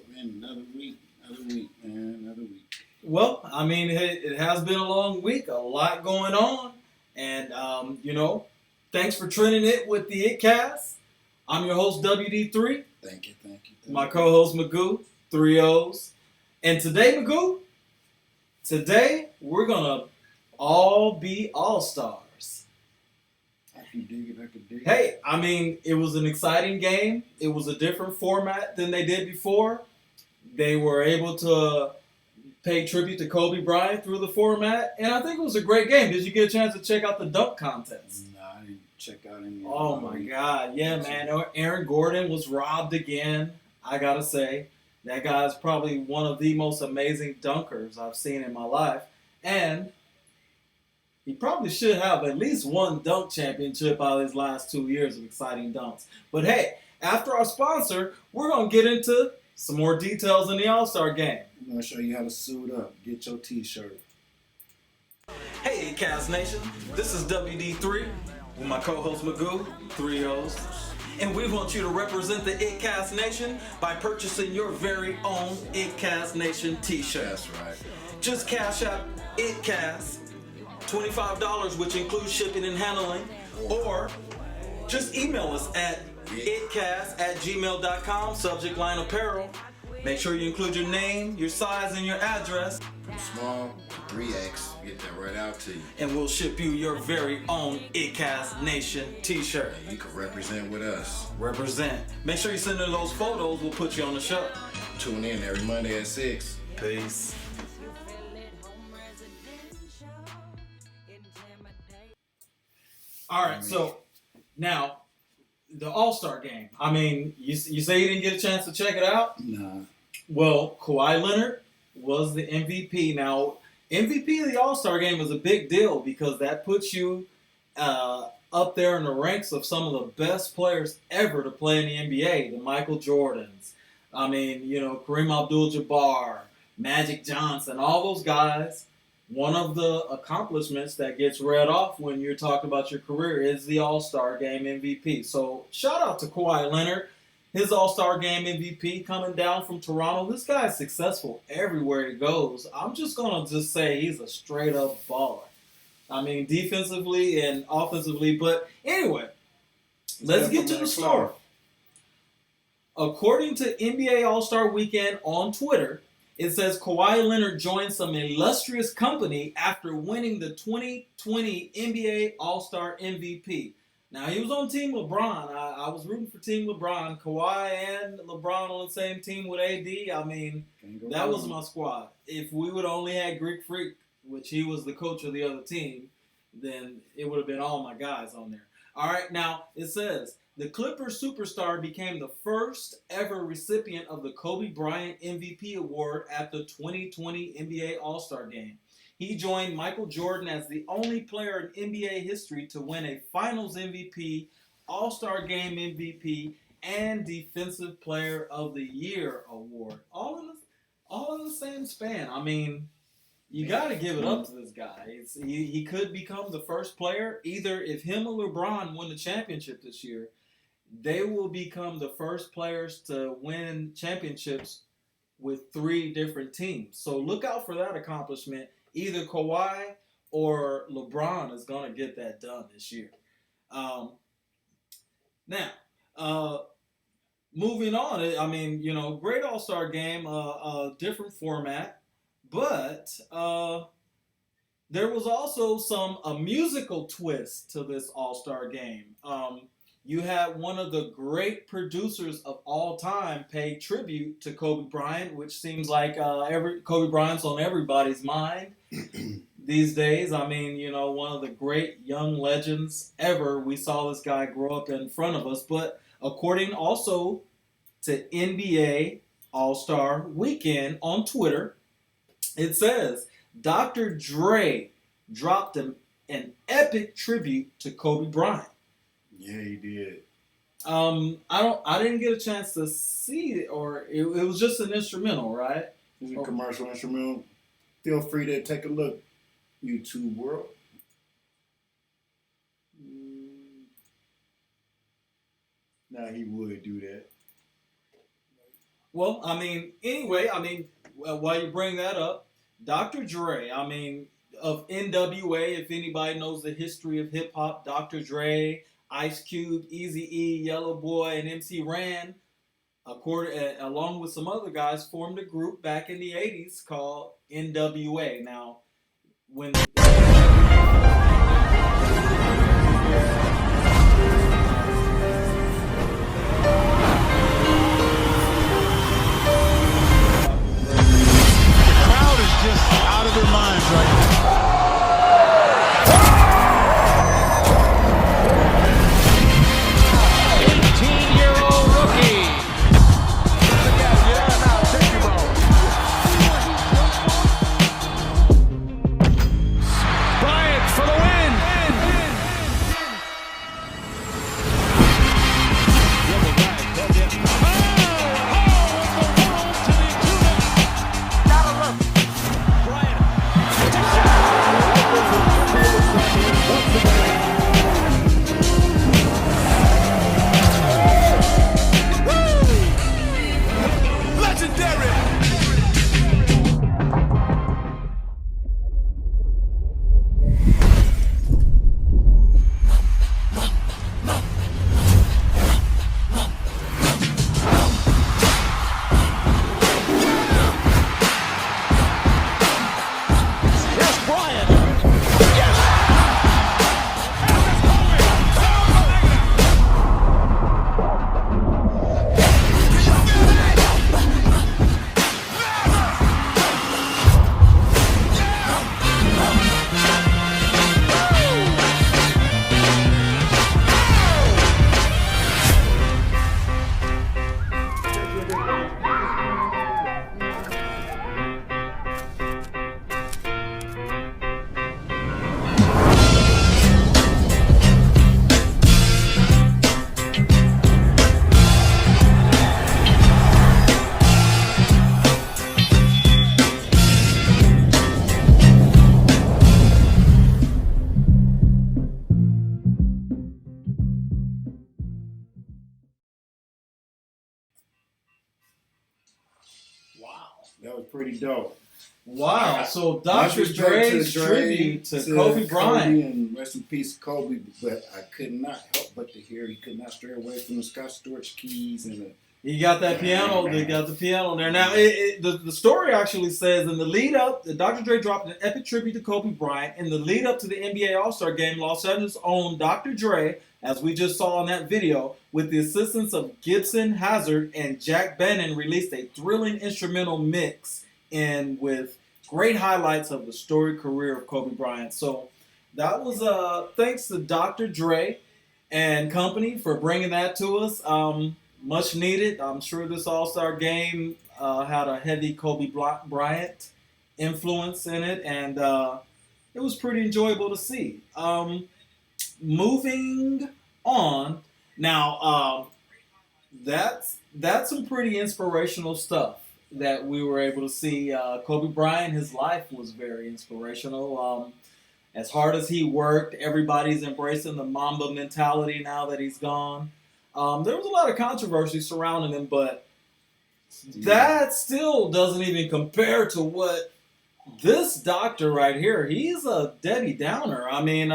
Man, another week, man, another week. Well, I mean, it has been a long week, a lot going on, and thanks for trending it with the ItCast. I'm your host WD3. Thank you. My co-host Magoo, 3 O's, and today Magoo, we're gonna all be all stars. I can dig it. Hey, I mean, it was an exciting game. It was a different format than they did before. They were able to pay tribute to Kobe Bryant through the format, and I think it was a great game. Did you get a chance to check out the dunk contest? No, I didn't check out any. Oh my God, yeah, man. Aaron Gordon was robbed again. I gotta say, that guy's probably one of the most amazing dunkers I've seen in my life, and he probably should have at least one dunk championship out of his last 2 years of exciting dunks. But hey, after our sponsor, we're gonna get into some more details in the All-Star game. I'm going to show you how to suit up. Get your t-shirt. Hey, Cast Nation. This is WD3 with my co-host Magoo, 3 O's. And we want you to represent the ItCast Nation by purchasing your very own ItCast Nation t-shirt. That's right. Just cash out ItCast, $25, which includes shipping and handling. Or just email us at itcast@gmail.com, subject line apparel. Make sure you include your name, your size, and your address. From small to 3X, get that right out to you. And we'll ship you your very own ItCast Nation t-shirt. And you can represent with us. Represent. Make sure you send in those photos. We'll put you on the show. Tune in every Monday at 6. Peace. All right, so now the All-Star game. I mean, you say you didn't get a chance to check it out? Nah. Well, Kawhi Leonard was the MVP. Now, MVP of the All-Star game is a big deal because that puts you up there in the ranks of some of the best players ever to play in the NBA, the Michael Jordans. I mean, Kareem Abdul-Jabbar, Magic Johnson, all those guys. One of the accomplishments that gets read off when you're talking about your career is the All-Star Game MVP. So shout out to Kawhi Leonard, his All-Star Game MVP coming down from Toronto. This guy's successful everywhere he goes. I'm just going to say he's a straight-up baller. I mean, defensively and offensively. But anyway, let's get to the story. According to NBA All-Star Weekend on Twitter, it says Kawhi Leonard joined some illustrious company after winning the 2020 NBA All-Star MVP. Now, he was on Team LeBron. I was rooting for Team LeBron. Kawhi and LeBron on the same team with AD. I mean, that was my squad. If we would only had Greek Freak, which he was the coach of the other team, then it would have been all my guys on there. All right, now, it says, the Clippers superstar became the first ever recipient of the Kobe Bryant MVP award at the 2020 NBA All-Star Game. He joined Michael Jordan as the only player in NBA history to win a Finals MVP, All-Star Game MVP, and Defensive Player of the Year award. All in the same span. I mean, you got to give it up to this guy. He could become the first player, either if him or LeBron win the championship this year, they will become the first players to win championships with 3 different teams. So look out for that accomplishment. Either Kawhi or LeBron is going to get that done this year. Now, moving on. I mean, great All-Star game, different format. But there was also a musical twist to this All-Star game. You had one of the great producers of all time pay tribute to Kobe Bryant, which seems like Kobe Bryant's on everybody's mind these days. I mean, one of the great young legends ever. We saw this guy grow up in front of us. But according also to NBA All-Star Weekend on Twitter, it says Dr. Dre dropped an epic tribute to Kobe Bryant. Yeah, he did. I didn't get a chance to see it, or it was just an instrumental, right? It's a commercial instrumental. Feel free to take a look, YouTube world. Now he would do that. Well, I mean, anyway, I mean, while you bring that up, Dr. Dre, I mean, of NWA, if anybody knows the history of hip hop, Dr. Dre, Ice Cube, Eazy-E, Yellow Boy, and MC Ren, along with some other guys, formed a group back in the 80s called NWA. Now, when Crowd is just out of their minds right now. 18-year-old rookie. Bryant for the win. That was pretty dope. wow, so Much Dr. respect Dre's to Dre, tribute to Kobe Bryant. And rest in peace, Kobe. But I could not help but to hear he could not stray away from the Scott Storch keys and the. He got that piano. They got the piano there. Now, the story actually says in the lead up, Dr. Dre dropped an epic tribute to Kobe Bryant. In the lead up to the NBA All-Star Game, Los Angeles' own Dr. Dre, as we just saw in that video, with the assistance of Gibson Hazard and Jack Bannon, released a thrilling instrumental mix and with great highlights of the storied career of Kobe Bryant. So that was thanks to Dr. Dre and company for bringing that to us. Much needed. I'm sure this All-Star game had a heavy Kobe Bryant influence in it, and it was pretty enjoyable to see. Moving on. Now, that's some pretty inspirational stuff that we were able to see. Kobe Bryant, his life was very inspirational. As hard as he worked, everybody's embracing the Mamba mentality now that he's gone. There was a lot of controversy surrounding him, but that still doesn't even compare to what this doctor right here, he's a Debbie Downer. I mean,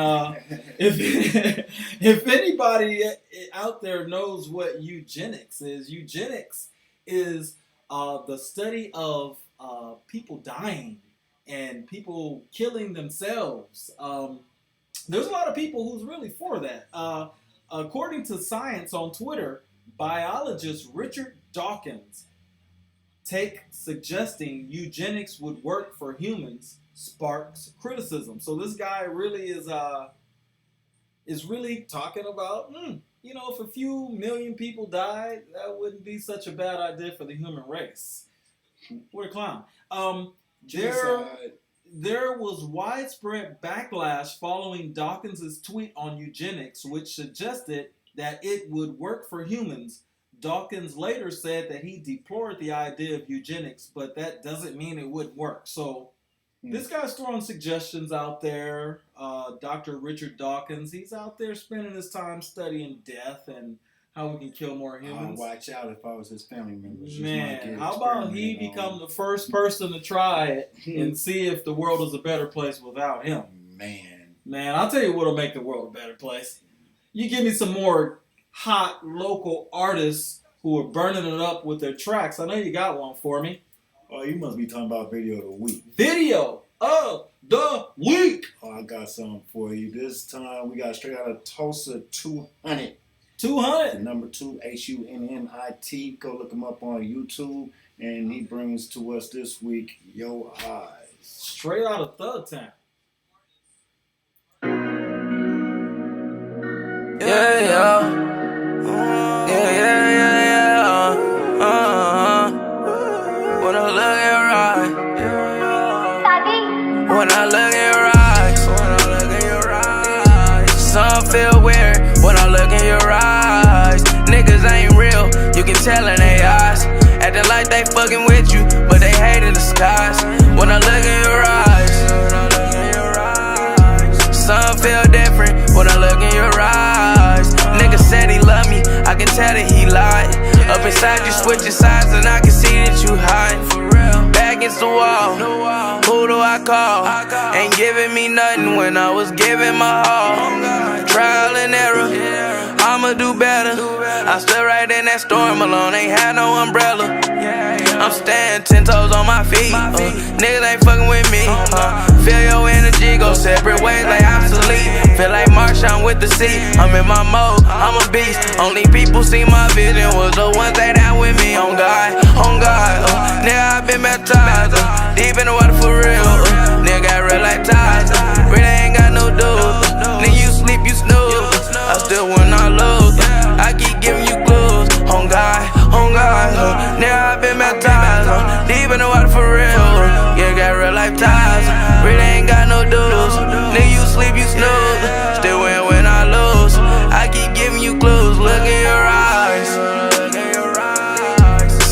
if anybody out there knows what eugenics is the study of people dying and people killing themselves. There's a lot of people who's really for that. According to Science on Twitter, biologist Richard Dawkins suggesting eugenics would work for humans sparks criticism. So this guy really is really talking about, if a few million people died, that wouldn't be such a bad idea for the human race. What a clown. There was widespread backlash following Dawkins' tweet on eugenics, which suggested that it would work for humans. Dawkins later said that he deplored the idea of eugenics, but that doesn't mean it wouldn't work. So this guy's throwing suggestions out there. Dr. Richard Dawkins, he's out there spending his time studying death and how we can kill more humans. I'll watch out if I was his family member. Man, how about he become the first person to try it and see if the world is a better place without him? Man, I'll tell you what'll make the world a better place. You give me some more hot local artists who are burning it up with their tracks. I know you got one for me. Oh, you must be talking about Video of the Week. Video of the Week. Oh, I got something for you. This time we got straight out of Tulsa 200. 200. Number 2, HUNNIT. Go look him up on YouTube. And he brings to us this week, Yo Eyes. Straight out of Thug Town. When I look in your eyes, when I look in your eyes, when I look in your eyes, some feel weird when I look in your eyes. Niggas ain't real, you can tell in their eyes. Acting like they fucking with you, but they hate in disguise. When I look in your eyes, when I look in your eyes, some feel different when I look in your eyes. Nigga said he love me, I can tell that he lied. Up inside you switching sides and I can see that you hide. Back against the wall, who do I call? Ain't giving me nothing when I was giving my all. Trial and error, I'ma do better. I stood right in that storm alone, ain't had no umbrella. I'm standing 10 toes on my feet. Niggas ain't fucking with me. Feel your energy, go separate ways like obsolete. Feel like Marshawn with the sea. I'm in my mode, I'm a beast. Only people see my vision was the ones that out with me. On God, on God. Nigga, I been baptized. Deep in the water for real. Nigga got real like ties. Really ain't got no dudes. Nigga, you sleep, you snooze. I still win, I lose. I keep giving you clues. On God, on God. Nigga, I been baptized. Deep in the water for real. Yeah, got real life ties. Really ain't got no dudes. Nigga, you sleep, you snooze. Still win when I lose. I keep giving you clues. Look in your eyes.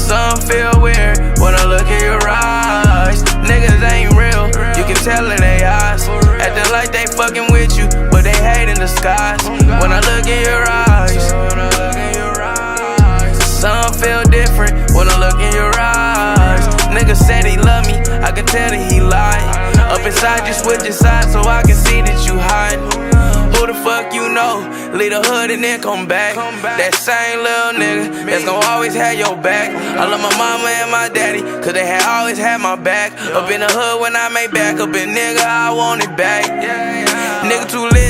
Some feel weird when I look in your eyes. Niggas ain't real, you can tell in their eyes. Acting like they fucking with you, but they hate in disguise. When I look in your eyes, some feel different when I look in your eyes. Nigga said he love me, I can tell that he lied. Up inside you switching sides so I can see that you hide. Who the fuck you know? Leave the hood and then come back. That same little nigga that's gon' always have your back. I love my mama and my daddy, cause they had always had my back. Up in the hood when I made back, up in nigga, I want it back. Nigga too lit.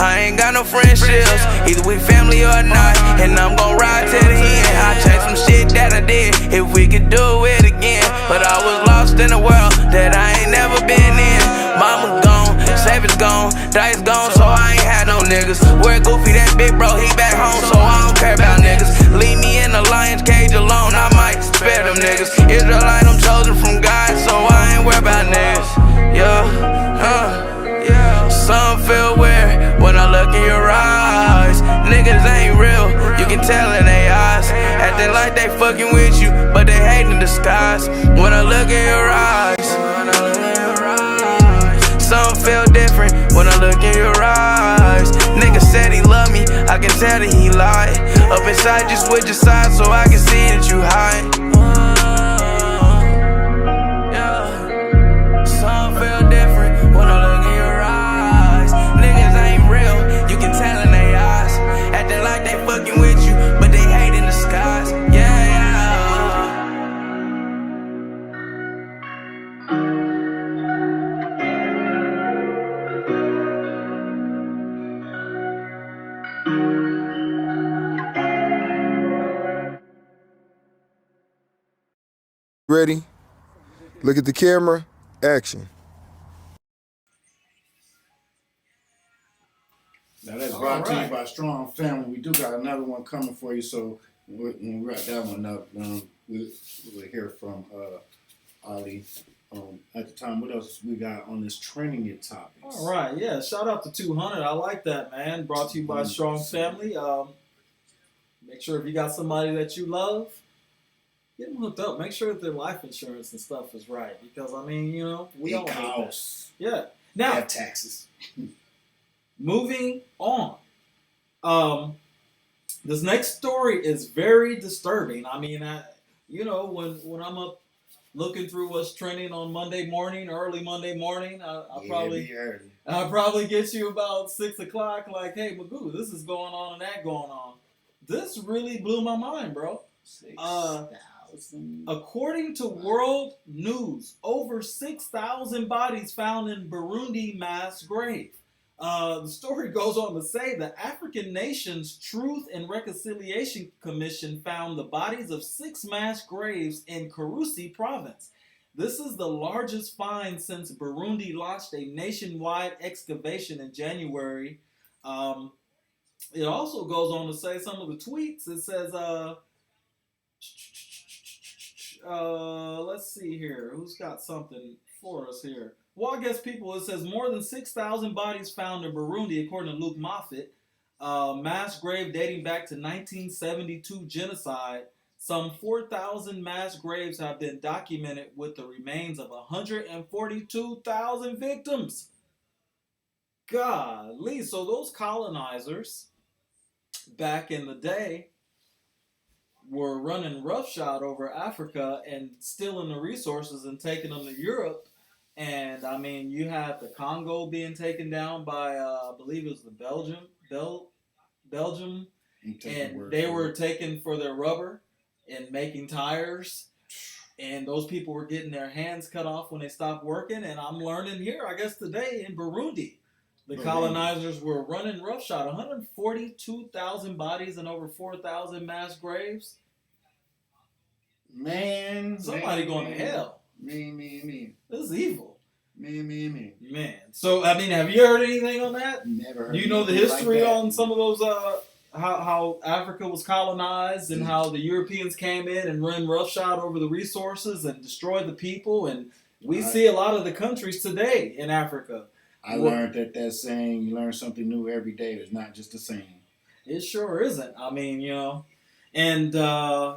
I ain't got no friendships, either we family or not. And I'm gon' ride till the end. I changed some shit that I did, if we could do it again. But I was lost in a world that I ain't never been in. Mama gone, savage gone, dice gone, so I ain't had no niggas. Where Goofy, that big bro, he back home, so I don't care about niggas. Leave me in the lion's cage alone, I might spare them niggas. Israelite, I'm chosen from God, so I ain't worried about niggas. Some feel weird when I look in your eyes. Niggas ain't real, you can tell in their eyes. Acting like they fucking with you, but they hate in disguise. When I look in your eyes, some feel different when I look in your eyes. Nigga said he love me, I can tell that he lied. Up inside you switching sides so I can see that you hide. Some feel different when I look in your eyes. Niggas ain't real, you can tell in their eyes. Acting like they fucking with you, but they hate in disguise. Ready? Look at the camera. Action. Now that's brought to you by Strong Family. We do got another one coming for you, so when we wrap that one up, we'll hear from Ali. At the time, what else we got on this trending it topics? All right, yeah. Shout out to 200. I like that, man. Brought to you by Strong Family. Make sure if you got somebody that you love, get them hooked up. Make sure that their life insurance and stuff is right, because I mean, you know, we all hate that. Yeah. Now, taxes. moving on. This next story is very disturbing. I mean, when I'm up looking through what's trending on Monday morning, early Monday morning, I'll probably get you about 6 o'clock. Like, hey, Magoo, this is going on and that going on. This really blew my mind, bro. 6,000. According to World News, over 6,000 bodies found in Burundi mass grave. The story goes on to say the African Nations Truth and Reconciliation Commission found the bodies of 6 mass graves in Karusi province. This is the largest find since Burundi launched a nationwide excavation in January. It also goes on to say some of the tweets. It says, let's see here. Who's got something for us here? Well, I guess people, it says more than 6,000 bodies found in Burundi, according to Luke Moffat. Mass grave dating back to 1972 genocide. Some 4,000 mass graves have been documented with the remains of 142,000 victims. Golly, so those colonizers back in the day were running roughshod over Africa and stealing the resources and taking them to Europe. And I mean, you had the Congo being taken down by, I believe it was the Belgium, and they were taken for their rubber and making tires. And those people were getting their hands cut off when they stopped working. And I'm learning here, I guess today in Burundi, the colonizers were running roughshod. 142,000 bodies and over 4,000 mass graves. Man, somebody going to hell. Me. This is evil. Me. Man. So, I mean, have you heard anything on that? Never heard. Do you know the history on some of those, how Africa was colonized and how the Europeans came in and ran roughshod over the resources and destroyed the people? And we see a lot of the countries today in Africa. I learned that saying, you learn something new every day. It's not just a saying. It sure isn't. I mean, and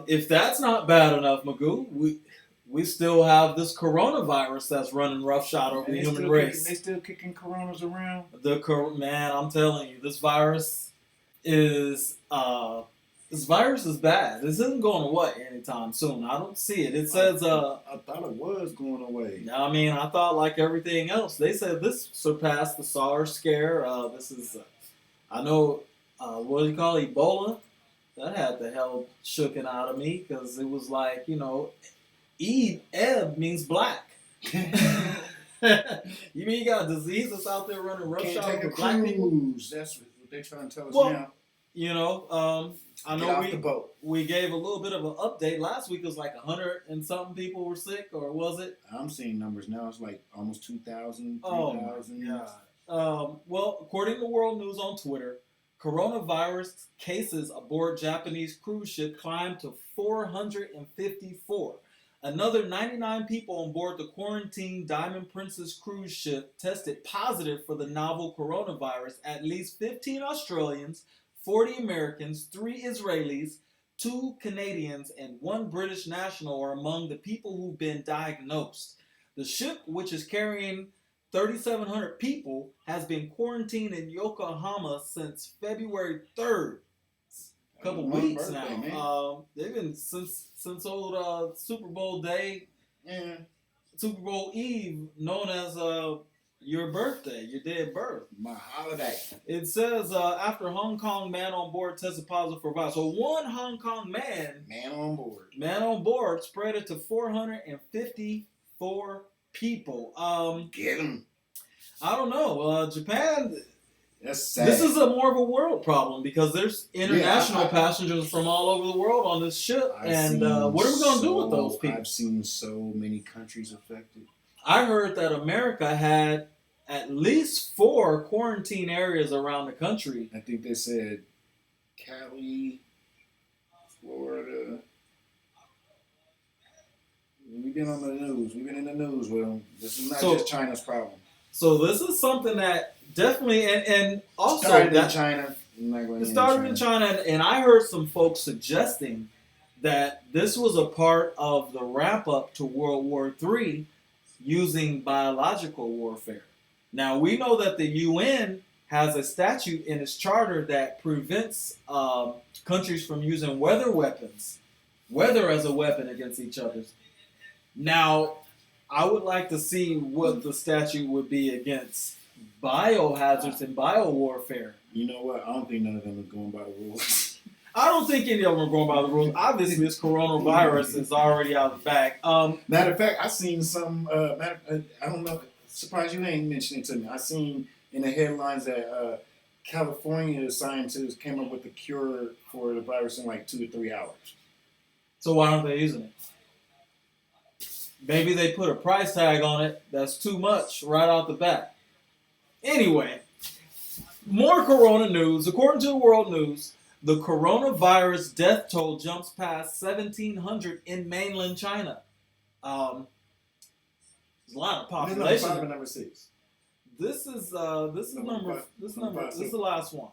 if that's not bad enough, Magoo, we still have this coronavirus that's running roughshod over the human race. They still kicking coronas around? Man, I'm telling you, this virus is bad. This isn't going away anytime soon. I don't see it. It says I thought it was going away. I mean, I thought like everything else, they said this surpassed the SARS scare. This is I know what do you call it? Ebola? That had the hell shooken out of me because it was like, Eb means black. You mean you got a disease that's out there running roughshod over black people? That's what they're trying to tell us now. I know we gave a little bit of an update. Last week it was like 100 and something people were sick, or was it? I'm seeing numbers now. It's like almost 2,000, 3,000. Oh, my God. Well, according to World News on Twitter, coronavirus cases aboard Japanese cruise ship climbed to 454. Another 99 people on board the quarantined Diamond Princess cruise ship tested positive for the novel coronavirus. At least 15 Australians, 40 Americans, 3 Israelis, 2 Canadians, and 1 British national are among the people who've been diagnosed. The ship, which is carrying 3,700 people, has been quarantined in Yokohama since February 3rd. A couple weeks now. They've been since old Super Bowl day, Super Bowl Eve, known as your birthday, your day of birth. My holiday. It says after Hong Kong man on board tested positive for virus. So one Hong Kong man on board spread it to 454 people. Get them. I don't know. Japan. That's sad. This is more of a world problem because there's international passengers from all over the world on this ship. What are we going to do with those people? I've seen so many countries affected. I heard that America had at least 4 quarantine areas around the country. I think they said Cali, Florida. We've been on the news. We've been in the news with them. This is not just China's problem. So this is something that definitely, and also started in China. It started in China, and I heard some folks suggesting that this was a part of the wrap up to World War III using biological warfare. Now we know that the UN has a statute in its charter that prevents countries from using weather as a weapon against each other. Now, I would like to see what the statute would be against biohazards and biowarfare. You know what? I don't think none of them are going by the rules. I don't think any of them are going by the rules. Obviously, this coronavirus is already out of the bag. Matter of fact, I seen some. I don't know. Surprised you ain't mentioning it to me. I seen in the headlines that California scientists came up with a cure for the virus in like 2 to 3 hours. So why aren't they using it? Maybe they put a price tag on it that's too much right off the bat. Anyway, more corona news. According to the World News, the coronavirus death toll jumps past 1,700 in mainland China. There's a lot of population. Number 5 and number 6. This is the last one.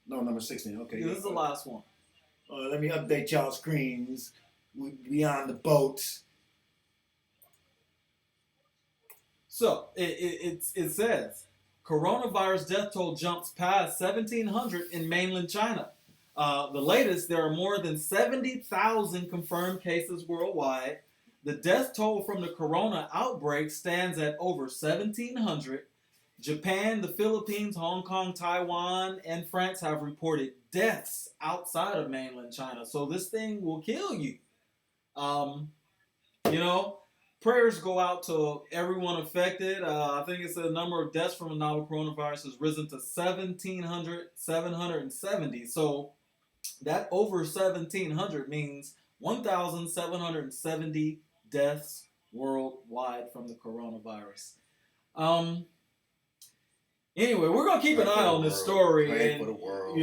No, number 16. Okay. Yeah, this is the last one. Let me update y'all screens. We on the boat. So it says coronavirus death toll jumps past 1,700 in mainland China. The latest, there are more than 70,000 confirmed cases worldwide. The death toll from the corona outbreak stands at over 1,700. Japan, the Philippines, Hong Kong, Taiwan, and France have reported deaths outside of mainland China. So this thing will kill you. Prayers go out to everyone affected. I think it's the number of deaths from the novel coronavirus has risen to 770. So that over 1,700 means 1,770 deaths worldwide from the coronavirus. Anyway, we're gonna keep an eye on this story, Pray and for the world.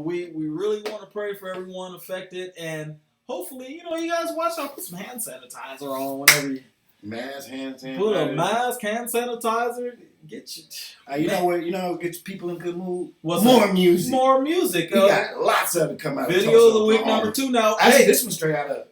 we really want to pray for everyone affected, and hopefully, you guys watch out, put some hand sanitizer on whenever you Mask, hand sanitizer. put a mask, hand sanitizer. Get you. You know what? Gets people in good mood. What's More that? music. More music. We got lots of it come out. Video of the week number 2 now. Actually, Hey, this one's straight out of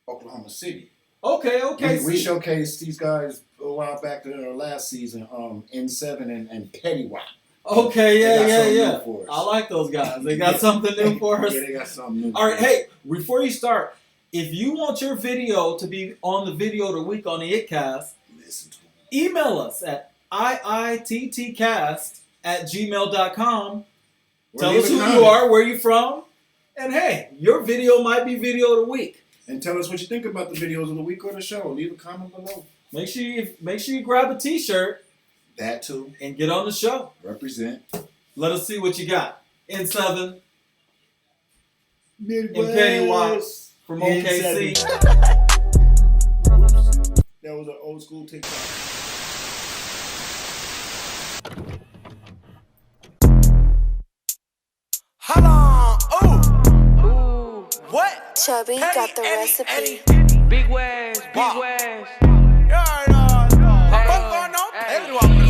Oklahoma City. okay. We See. showcased these guys a while back in our last season, N7 and Pettywop. Okay, They got something yeah. new for us. I like those guys. They got something new for us. Yeah, they got something new. All right, hey, before you start, if you want your video to be on the video of the week on the iiTCast, Listen to them. email us at iiTTcast@gmail.com. Tell leave us a who comment. you are, where you're from, and hey, your video might be video of the week. And tell us what you think about the videos of the week or the show. Leave a comment below. Make sure you grab a T-shirt That too. and get on the show. Represent. Let us see what you got. N7 Midwest. and Pettywop from OKC. That was an old school TikTok. Hold on, ooh, what? Chubby got the recipe. Big West, Big West.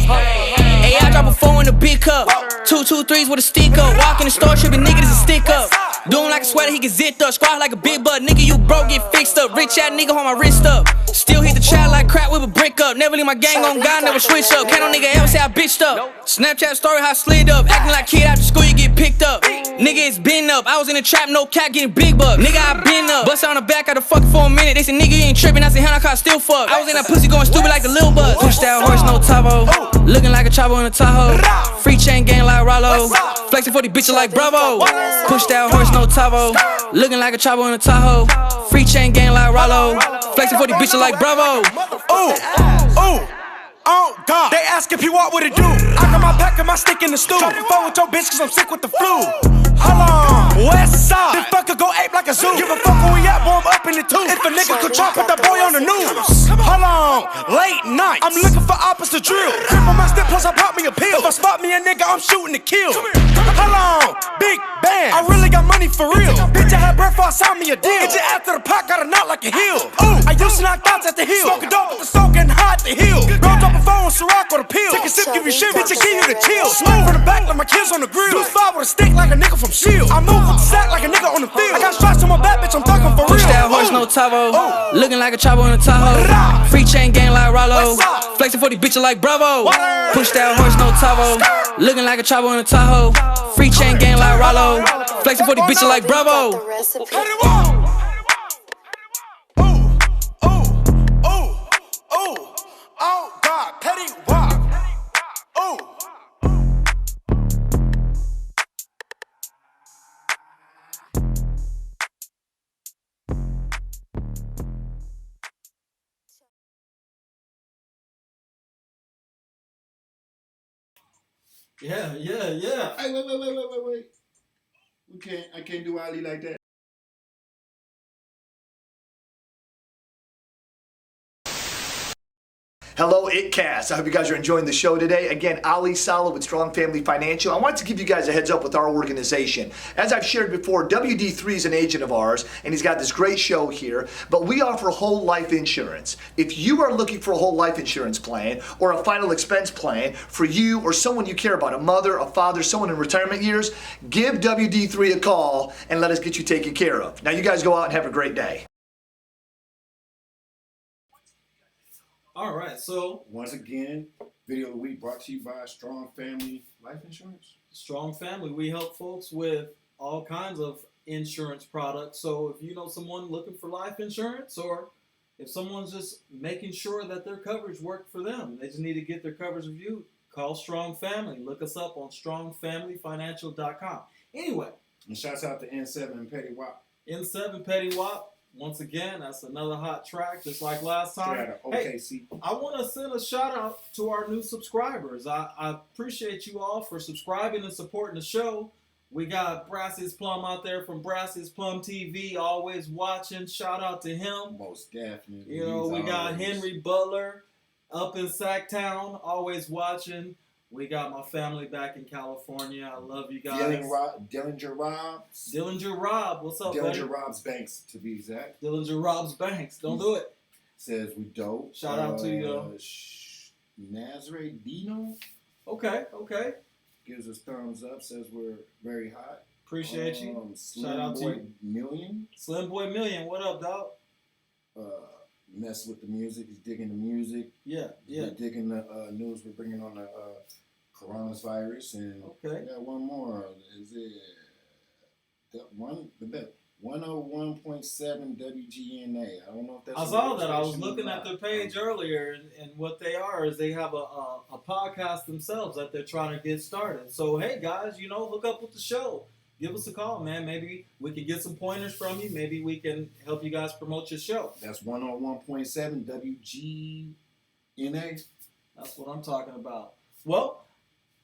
Hey, I drop a 4 in a big cup. 2 2 3s with a stick up. Walk in the store, tripping nigga, this a stick up. Do him like a sweater, he get zipped up. Squat like a big butt, nigga, you broke, get fixed up. Rich ass nigga, hold my wrist up. Still hit the trap like crap with a brick up. Never leave my gang on God, never switch up. Can't no nigga ever say I bitched up. Snapchat story, how I slid up. Acting like kid after school, you get picked up. Nigga, it's been up. I was in the trap, no cap, getting big bucks. Nigga, I been up. Bust on the back, I the fuck for a minute. They said, nigga, you ain't tripping. I said, hell, I caught still fuck. I was in that pussy going stupid like the little buzz. Push that horse, no Tavo. Looking like a chopper in a Tahoe. Free chain gang like Rollo. Flexing for these bitches like Bravo. Push that horse, no Tavo. Looking like a chopper in a Tahoe. Free chain gang like Rollo. Flexing for these bitches like Bravo. Ooh, ooh. Oh God, they ask if you walk what it do. I got my pack and my stick in the stew. Dropping phone with your bitch cause I'm sick with the flu. Hold on, West Side. This fucker go ape like a zoo. Give a fuck where we at, boy, I'm up in the tooth. If a nigga could try, put that boy on the news. Hold on, late night. I'm looking for opposite drill. Grip on my step, plus I pop me a pill. If I spot me a nigga, I'm shooting to kill. Hold on, big band. I really got money for real. Bitch, I had breath before I signed me a deal. Bitch, after the pot, got a knot like a hill. Ooh, I used to knock thoughts at the hill. Smoking dope with the soak and hot the hill. Rolled up a phone, Ciroc or the pill. Take a sip, give you shit, bitch, I give you the chill. Smoke from the back like my kids on the grill. Deuce 5 with a stick like a nigga from Shield. I move with the sack like a nigga on the field. I got shots to my back, bitch, I'm talking for real. Push that horse, no Tavo. Looking like a chopper in a Tahoe. Free chain gang like Rollo. Flexing for these bitches like Bravo. Push that horse, no Tavo. Looking like a chopper in a Tahoe. Free chain gang like Rollo. Flexing for these bitches like Bravo. The recipe. Oh God, petty walk. Oh. Yeah. Hey, wait. I can't do Ali like that. Hello, ItCast. I hope you guys are enjoying the show today. Again, Ali Saleh with Strong Family Financial. I wanted to give you guys a heads up with our organization. As I've shared before, WD3 is an agent of ours, and he's got this great show here, but we offer whole life insurance. If you are looking for a whole life insurance plan or a final expense plan for you or someone you care about, a mother, a father, someone in retirement years, give WD3 a call and let us get you taken care of. Now, you guys go out and have a great day. All right, so Once again, video of the week brought to you by Strong Family Life Insurance. Strong Family, we help folks with all kinds of insurance products. So if you know someone looking for life insurance, or if someone's just making sure that their coverage worked for them, they just need to get their coverage reviewed, call Strong Family. Look us up on strongfamilyfinancial.com. Anyway. And shouts out to N7 and Petty Wop. N7 Petty Wop. Once again, that's another hot track, just like last time. OKC. Hey, I want to send a shout out to our new subscribers. I appreciate you all for subscribing and supporting the show. We got Brassy's Plum out there from Brassy's Plum TV, always watching. Shout out to him. Most definitely. You know, we got Henry Butler up in Sacktown, always watching. We got my family back in California. I love you guys. Dillinger Robs. Dillinger Rob, what's up, buddy? Dillinger Robs Banks, to be exact. Dillinger Robs Banks. Don't do it. Says we dope. Shout out to you. Nazare Dino. Okay. Gives us thumbs up. Says we're very hot. Appreciate you. Shout out to you. Million. Slim Boy Million. What up, dog? Mess with the music. He's digging the music. Yeah. He's digging the news we're bringing on the coronavirus. And we got one more. Is it the 101.7 WGNA? I don't know if that's. I saw that. I was looking at their page earlier, and what they are is they have a podcast themselves that they're trying to get started. So hey, guys, look up with the show. Give us a call, man. Maybe we can get some pointers from you. Maybe we can help you guys promote your show. That's 101.7 WGNA. That's what I'm talking about. Well,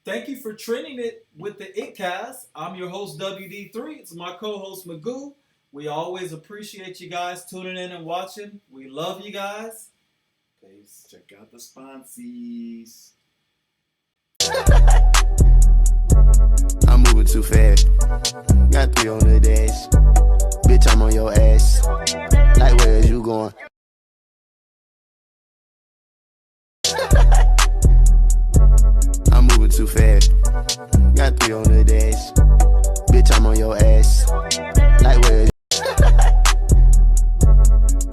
thank you for trending it with the ItCast. I'm your host, WD3. It's my co-host, Magoo. We always appreciate you guys tuning in and watching. We love you guys. Peace. Check out the sponsees. I'm moving too fast. Got 3 on the dash. Bitch, I'm on your ass. Like, where is you going? I'm moving too fast. Got 3 on the dash. Bitch, I'm on your ass. Like, where is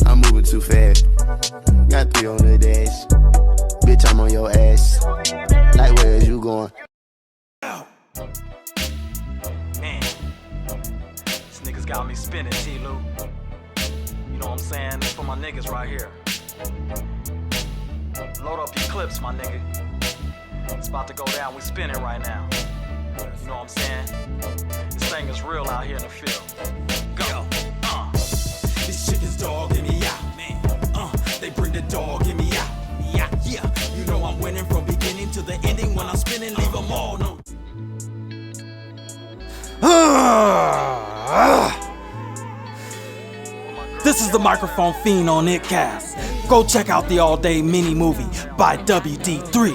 I'm moving too fast. Got 3 on the dash. Bitch, I'm on your ass. Like, where is you going? Man, this niggas got me spinning, T-Lou. You know what I'm saying? This for my niggas right here. Load up your clips, my nigga. It's about to go down, we spinning right now. You know what I'm saying? This thing is real out here in the field. Go. These chickens dogging me out, man. They bring the dog in me out. Yeah. You know I'm winning from beginning to the ending. When I'm spinning, leave them all no. This is the Microphone Fiend on ItCast. Go check out the all-day mini movie by WD3.